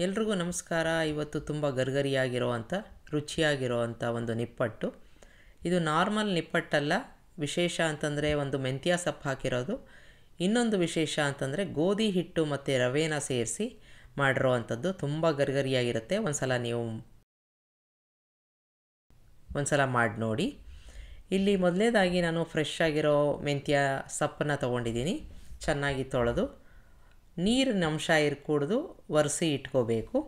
ಎಲ್ರಿಗೂ ನಮಸ್ಕಾರ. ಇವತ್ತು ತುಂಬ ಗರ್ಗರಿಯಾಗಿರುವಂಥ ರುಚಿಯಾಗಿರುವಂಥ ಒಂದು ನಿಪ್ಪಟ್ಟು. ಇದು ನಾರ್ಮಲ್ ನಿಪ್ಪಟ್ಟಲ್ಲ. ವಿಶೇಷ ಅಂತಂದರೆ ಒಂದು ಮೆಂತ್ಯ ಸೊಪ್ಪು ಹಾಕಿರೋದು. ಇನ್ನೊಂದು ವಿಶೇಷ ಅಂತಂದರೆ ಗೋಧಿ ಹಿಟ್ಟು ಮತ್ತು ರವೆನ ಸೇರಿಸಿ ಮಾಡಿರೋ ಅಂಥದ್ದು. ತುಂಬ ಗರ್ಗರಿಯಾಗಿರುತ್ತೆ. ಒಂದ್ಸಲ ಮಾಡಿ ನೋಡಿ. ಇಲ್ಲಿ ಮೊದಲನೇದಾಗಿ ನಾನು ಫ್ರೆಶ್ ಆಗಿರೋ ಮೆಂತ್ಯ ಸೊಪ್ಪನ್ನು ತೊಗೊಂಡಿದ್ದೀನಿ. ಚೆನ್ನಾಗಿ ತೊಳೆದು ನೀರಿನ ಅಂಶ ಇರ್ಕೂಡ್ದು ಒರೆಸಿ ಇಟ್ಕೋಬೇಕು.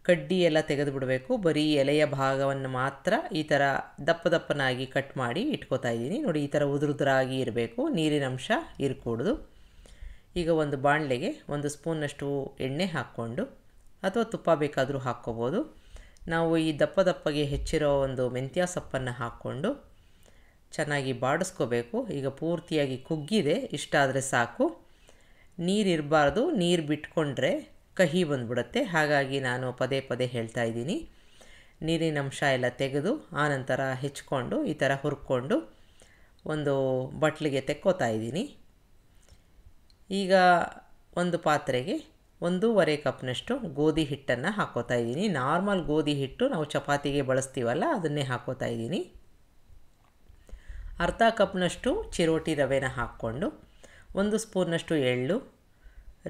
ಕಡ್ಡಿ ಎಲ್ಲ ತೆಗೆದು ಬಿಡಬೇಕು. ಬರೀ ಎಲೆಯ ಭಾಗವನ್ನು ಮಾತ್ರ ಈ ಥರ ದಪ್ಪನಾಗಿ ಕಟ್ ಮಾಡಿ ಇಟ್ಕೋತಾ ಇದ್ದೀನಿ. ನೋಡಿ, ಈ ಥರ ಉದುರಾಗಿ ಇರಬೇಕು, ನೀರಿನ ಅಂಶ ಇರ್ಕೂಡ್ದು. ಈಗ ಒಂದು ಬಾಣಲೆಗೆ 1 ಸ್ಪೂನ್ನಷ್ಟು ಎಣ್ಣೆ ಹಾಕ್ಕೊಂಡು, ಅಥವಾ ತುಪ್ಪ ಬೇಕಾದರೂ ಹಾಕ್ಕೋಬೋದು. ನಾವು ಈ ದಪ್ಪಗೆ ಹೆಚ್ಚಿರೋ ಒಂದು ಮೆಂತ್ಯ ಸೊಪ್ಪನ್ನು ಹಾಕ್ಕೊಂಡು ಚೆನ್ನಾಗಿ ಬಾಡಿಸ್ಕೋಬೇಕು. ಈಗ ಪೂರ್ತಿಯಾಗಿ ಕುಗ್ಗಿದೆ, ಇಷ್ಟಾದರೆ ಸಾಕು. ನೀರಿರಬಾರ್ದು. ನೀರು ಬಿಟ್ಕೊಂಡ್ರೆ ಕಹಿ ಬಂದ್ಬಿಡುತ್ತೆ. ಹಾಗಾಗಿ ನಾನು ಪದೇ ಹೇಳ್ತಾ ಇದ್ದೀನಿ. ನೀರಿನ ಅಂಶ ಎಲ್ಲ ತೆಗೆದು ಆನಂತರ ಹೆಚ್ಕೊಂಡು ಈ ಥರ ಹುರ್ಕೊಂಡು ಒಂದು ಬಟ್ಲಿಗೆ ತೆಕ್ಕೋತಾ ಇದ್ದೀನಿ. ಈಗ ಒಂದು ಪಾತ್ರೆಗೆ 1.5 ಕಪ್ನಷ್ಟು ಗೋಧಿ ಹಿಟ್ಟನ್ನು ಹಾಕ್ಕೋತಾ ಇದ್ದೀನಿ. ನಾರ್ಮಲ್ ಗೋಧಿ ಹಿಟ್ಟು ನಾವು ಚಪಾತಿಗೆ ಬಳಸ್ತೀವಲ್ಲ, ಅದನ್ನೇ ಹಾಕ್ಕೋತಾ ಇದ್ದೀನಿ. ಅರ್ಧ ಕಪ್ನಷ್ಟು ಚಿರೋಟಿ ರವೆನ ಹಾಕ್ಕೊಂಡು, 1 ಸ್ಪೂನ್ನಷ್ಟು ಎಳ್ಳು,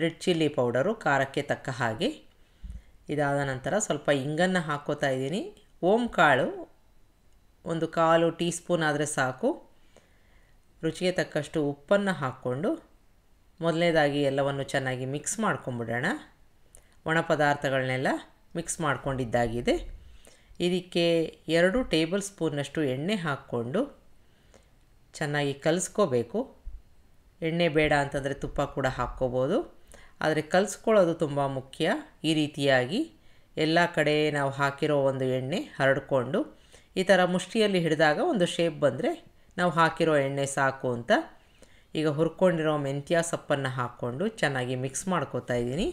ರೆಡ್ ಚಿಲ್ಲಿ ಪೌಡರು ಖಾರಕ್ಕೆ ತಕ್ಕ ಹಾಗೆ. ಇದಾದ ನಂತರ ಸ್ವಲ್ಪ ಇಂಗನ್ನು ಹಾಕ್ಕೋತಾ ಇದ್ದೀನಿ. ಓಂ ಕಾಳು 1/4 ಟೀ ಸ್ಪೂನ್ ಆದರೆ ಸಾಕು. ರುಚಿಗೆ ತಕ್ಕಷ್ಟು ಉಪ್ಪನ್ನು ಹಾಕ್ಕೊಂಡು ಮೊದಲನೇದಾಗಿ ಎಲ್ಲವನ್ನು ಚೆನ್ನಾಗಿ ಮಿಕ್ಸ್ ಮಾಡ್ಕೊಂಬಿಡೋಣ. ಒಣ ಪದಾರ್ಥಗಳನ್ನೆಲ್ಲ ಮಿಕ್ಸ್ ಮಾಡ್ಕೊಂಡಿದ್ದಾಗಿದೆ. ಇದಕ್ಕೆ 2 ಟೇಬಲ್ ಸ್ಪೂನ್ನಷ್ಟು ಎಣ್ಣೆ ಹಾಕ್ಕೊಂಡು ಚೆನ್ನಾಗಿ ಕಲಿಸ್ಕೋಬೇಕು. ಎಣ್ಣೆ ಬೇಡ ಅಂತಂದರೆ ತುಪ್ಪ ಕೂಡ ಹಾಕ್ಕೋಬೋದು, ಆದರೆ ಕಲಿಸ್ಕೊಳ್ಳೋದು ತುಂಬ ಮುಖ್ಯ. ಈ ರೀತಿಯಾಗಿ ಎಲ್ಲ ಕಡೆ ನಾವು ಹಾಕಿರೋ ಒಂದು ಎಣ್ಣೆ ಹರಡಿಕೊಂಡು ಈ ಥರ ಮುಷ್ಟಿಯಲ್ಲಿ ಹಿಡಿದಾಗ ಒಂದು ಶೇಪ್ ಬಂದರೆ ನಾವು ಹಾಕಿರೋ ಎಣ್ಣೆ ಸಾಕು ಅಂತ. ಈಗ ಹುರ್ಕೊಂಡಿರೋ ಮೆಂತ್ಯ ಸೊಪ್ಪನ್ನು ಹಾಕ್ಕೊಂಡು ಚೆನ್ನಾಗಿ ಮಿಕ್ಸ್ ಮಾಡ್ಕೋತಾ ಇದ್ದೀನಿ.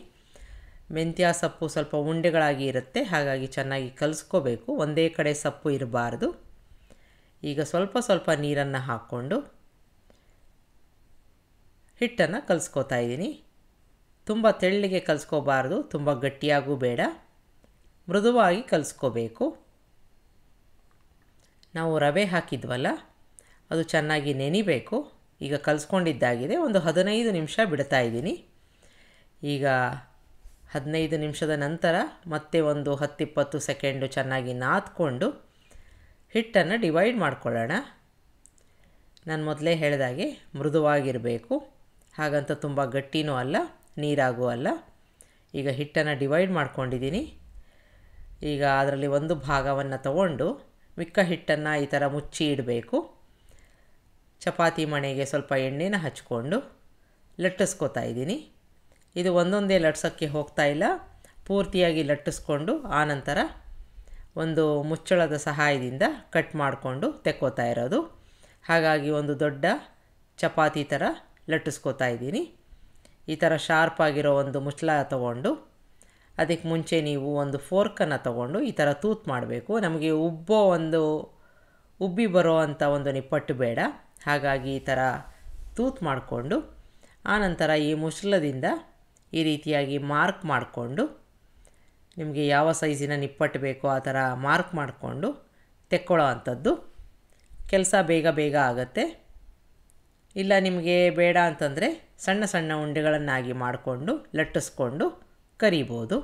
ಮೆಂತ್ಯ ಸೊಪ್ಪು ಸ್ವಲ್ಪ ಉಂಡೆಗಳಾಗಿ ಇರುತ್ತೆ, ಹಾಗಾಗಿ ಚೆನ್ನಾಗಿ ಕಲಿಸ್ಕೋಬೇಕು. ಒಂದೇ ಕಡೆ ಸೊಪ್ಪು ಇರಬಾರ್ದು. ಈಗ ಸ್ವಲ್ಪ ನೀರನ್ನು ಹಾಕ್ಕೊಂಡು ಹಿಟ್ಟನ್ನು ಕಲಿಸ್ಕೋತಾ ಇದ್ದೀನಿ. ತುಂಬ ತೆಳ್ಳಗೆ ಕಲಿಸ್ಕೋಬಾರ್ದು, ತುಂಬ ಗಟ್ಟಿಯಾಗೂ ಬೇಡ, ಮೃದುವಾಗಿ ಕಲಿಸ್ಕೋಬೇಕು. ನಾವು ರವೆ ಹಾಕಿದ್ವಲ್ಲ, ಅದು ಚೆನ್ನಾಗಿ ನೆನಿಬೇಕು. ಈಗ ಕಲಿಸ್ಕೊಂಡಿದ್ದಾಗಿದೆ. ಒಂದು 15 ನಿಮಿಷ ಬಿಡ್ತಾ ಇದ್ದೀನಿ. ಈಗ 15 ನಿಮಿಷದ ನಂತರ ಮತ್ತೆ ಒಂದು 10-20 ಸೆಕೆಂಡು ಚೆನ್ನಾಗಿ ನಾದ್ಕೊಂಡು ಹಿಟ್ಟನ್ನು ಡಿವೈಡ್ ಮಾಡ್ಕೊಳ್ಳೋಣ. ನಾನು ಮೊದಲೇ ಹೇಳಿದಾಗೆ ಮೃದುವಾಗಿರಬೇಕು, ಹಾಗಂತ ತುಂಬ ಗಟ್ಟಿನೂ ಅಲ್ಲ, ನೀರಾಗೂ ಅಲ್ಲ. ಈಗ ಹಿಟ್ಟನ್ನು ಡಿವೈಡ್ ಮಾಡ್ಕೊಂಡಿದ್ದೀನಿ. ಈಗ ಅದರಲ್ಲಿ ಒಂದು ಭಾಗವನ್ನು ತಗೊಂಡು ಮಿಕ್ಕ ಹಿಟ್ಟನ್ನು ಈ ಥರ ಮುಚ್ಚಿ ಇಡಬೇಕು. ಚಪಾತಿ ಮಣೆಗೆ ಸ್ವಲ್ಪ ಎಣ್ಣೆನ ಹಚ್ಕೊಂಡು ಲಟ್ಟಿಸ್ಕೋತಾ ಇದ್ದೀನಿ. ಇದು ಒಂದೊಂದೇ ಲಟ್ಸೋಕ್ಕೆ ಹೋಗ್ತಾ ಇಲ್ಲ, ಪೂರ್ತಿಯಾಗಿ ಲಟ್ಟಿಸ್ಕೊಂಡು ಆನಂತರ ಒಂದು ಮುಚ್ಚಳದ ಸಹಾಯದಿಂದ ಕಟ್ ಮಾಡಿಕೊಂಡು ತೆಕ್ಕೋತಾ ಇರೋದು. ಹಾಗಾಗಿ ಒಂದು ದೊಡ್ಡ ಚಪಾತಿ ಥರ ಲಟ್ಟಿಸ್ಕೋತಾ ಇದ್ದೀನಿ. ಈ ಥರ ಶಾರ್ಪಾಗಿರೋ ಒಂದು ಮುಚ್ಚಳ ತಗೊಂಡು, ಅದಕ್ಕೆ ಮುಂಚೆ ನೀವು ಒಂದು ಫೋರ್ಕನ್ನು ತಗೊಂಡು ಈ ಥರ ತೂತು ಮಾಡಬೇಕು. ನಮಗೆ ಉಬ್ಬಿ ಬರೋ ಅಂಥ ಒಂದು ನಿಪ್ಪಟ್ಟು ಬೇಡ, ಹಾಗಾಗಿ ಈ ಥರ ತೂತು ಮಾಡಿಕೊಂಡು ಆನಂತರ ಈ ಮುಚ್ಚಳದಿಂದ ಈ ರೀತಿಯಾಗಿ ಮಾರ್ಕ್ ಮಾಡಿಕೊಂಡು, ನಿಮಗೆ ಯಾವ ಸೈಜಿನ ನಿಪ್ಪಟ್ಟು ಬೇಕೋ ಆ ಥರ ಮಾರ್ಕ್ ಮಾಡಿಕೊಂಡು ತೆಕ್ಕೊಳ್ಳೋ ಅಂಥದ್ದು. ಕೆಲಸ ಬೇಗ ಆಗುತ್ತೆ. ಇಲ್ಲ ನಿಮಗೆ ಬೇಡ ಅಂತಂದರೆ ಸಣ್ಣ ಉಂಡೆಗಳನ್ನಾಗಿ ಮಾಡಿಕೊಂಡು ಲಟ್ಟಿಸ್ಕೊಂಡು ಕರಿಬೋದು.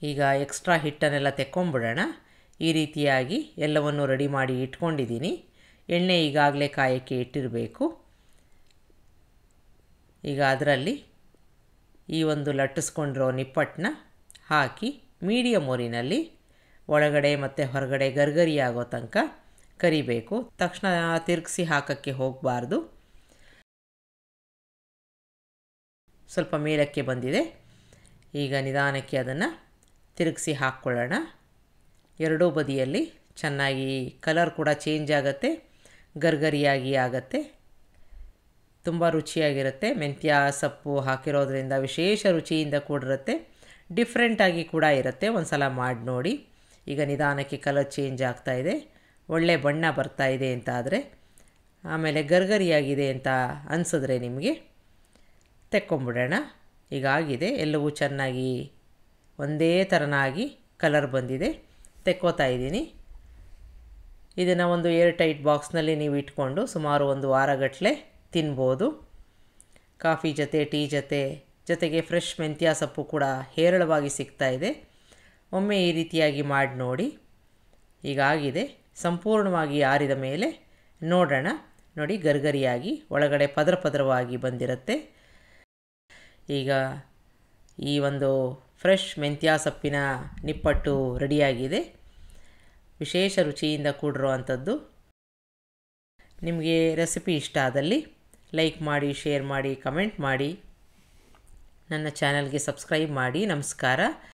ಈಗ ಎಕ್ಸ್ಟ್ರಾ ಹಿಟ್ಟನ್ನೆಲ್ಲ ತೆಕ್ಕೊಂಬಿಡೋಣ. ಈ ರೀತಿಯಾಗಿ ಎಲ್ಲವನ್ನು ರೆಡಿ ಮಾಡಿ ಇಟ್ಕೊಂಡಿದ್ದೀನಿ. ಎಣ್ಣೆ ಈಗಾಗಲೇ ಕಾಯಕ್ಕೆ ಇಟ್ಟಿರಬೇಕು. ಈಗ ಅದರಲ್ಲಿ ಈ ಒಂದು ಲಟ್ಟಿಸ್ಕೊಂಡಿರೋ ನಿಪ್ಪಟ್ಟನ್ನ ಹಾಕಿ ಮೀಡಿಯಮ್ ಉರಿನಲ್ಲಿ ಒಳಗಡೆ ಮತ್ತು ಹೊರಗಡೆ ಗರ್ಗರಿ ಆಗೋ ತನಕ ಕರಿಬೇಕು. ತಕ್ಷಣ ತಿರುಗಿಸಿ ಹಾಕೋಕ್ಕೆ ಹೋಗಬಾರ್ದು. ಸ್ವಲ್ಪ ಮೇಲಕ್ಕೆ ಬಂದಿದೆ. ಈಗ ನಿಧಾನಕ್ಕೆ ಅದನ್ನು ತಿರುಗಿಸಿ ಹಾಕ್ಕೊಳ್ಳೋಣ. ಎರಡೂ ಬದಿಯಲ್ಲಿ ಚೆನ್ನಾಗಿ ಕಲರ್ ಕೂಡ ಚೇಂಜ್ ಆಗುತ್ತೆ, ಗರ್ಗರಿಯಾಗಿ ಆಗುತ್ತೆ. ತುಂಬ ರುಚಿಯಾಗಿರುತ್ತೆ. ಮೆಂತ್ಯ ಸೊಪ್ಪು ಹಾಕಿರೋದ್ರಿಂದ ವಿಶೇಷ ರುಚಿಯಿಂದ ಕೂಡಿರುತ್ತೆ, ಡಿಫ್ರೆಂಟಾಗಿ ಕೂಡ ಇರುತ್ತೆ. ಒಂದು ಸಲ ಮಾಡಿ ನೋಡಿ. ಈಗ ನಿಧಾನಕ್ಕೆ ಕಲರ್ ಚೇಂಜ್ ಆಗ್ತಾಯಿದೆ, ಒಳ್ಳೆ ಬಣ್ಣ ಬರ್ತಾಯಿದೆ ಅಂತ ಆದರೆ, ಆಮೇಲೆ ಗರ್ಗರಿಯಾಗಿದೆ ಅಂತ ಅನಿಸಿದ್ರೆ ನಿಮಗೆ ತೆಕ್ಕೊಂಬಿಡೋಣ. ಈಗಾಗಿದೆ, ಎಲ್ಲವೂ ಚೆನ್ನಾಗಿ ಒಂದೇ ಥರನಾಗಿ ಕಲರ್ ಬಂದಿದೆ. ತೆಕ್ಕೋತಾ ಇದ್ದೀನಿ. ಇದನ್ನು ಒಂದು ಏರ್ ಟೈಟ್ ಬಾಕ್ಸ್ನಲ್ಲಿ ನೀವು ಇಟ್ಕೊಂಡು ಸುಮಾರು ಒಂದು ವಾರಗಟ್ಟಲೆ ತಿನ್ಬೋದು. ಕಾಫಿ ಜೊತೆ, ಟೀ ಜೊತೆಗೆ ಫ್ರೆಶ್ ಮೆಂತ್ಯ ಸೊಪ್ಪು ಕೂಡ ಹೇರಳವಾಗಿ ಸಿಗ್ತಾಯಿದೆ. ಒಮ್ಮೆ ಈ ರೀತಿಯಾಗಿ ಮಾಡಿ ನೋಡಿ. ಈಗಾಗಿದೆ, ಸಂಪೂರ್ಣವಾಗಿ ಆರಿದ ಮೇಲೆ ನೋಡೋಣ. ನೋಡಿ, ಗರಿಗರಿಯಾಗಿ ಒಳಗಡೆ ಪದರವಾಗಿ ಬಂದಿರುತ್ತೆ. ಈಗ ಈ ಒಂದು ಫ್ರೆಶ್ ಮೆಂತ್ಯ ಸೊಪ್ಪಿನ ನಿಪ್ಪಟ್ಟು ರೆಡಿಯಾಗಿದೆ. ವಿಶೇಷ ರುಚಿಯಿಂದ ಕೂಡಿರೋ ಅಂಥದ್ದು. ನಿಮಗೆ ರೆಸಿಪಿ ಇಷ್ಟ ಆದಲ್ಲಿ ಲೈಕ್ ಮಾಡಿ, ಶೇರ್ ಮಾಡಿ, ಕಮೆಂಟ್ ಮಾಡಿ, ನನ್ನ ಚಾನಲ್ಗೆ ಸಬ್ಸ್ಕ್ರೈಬ್ ಮಾಡಿ. ನಮಸ್ಕಾರ.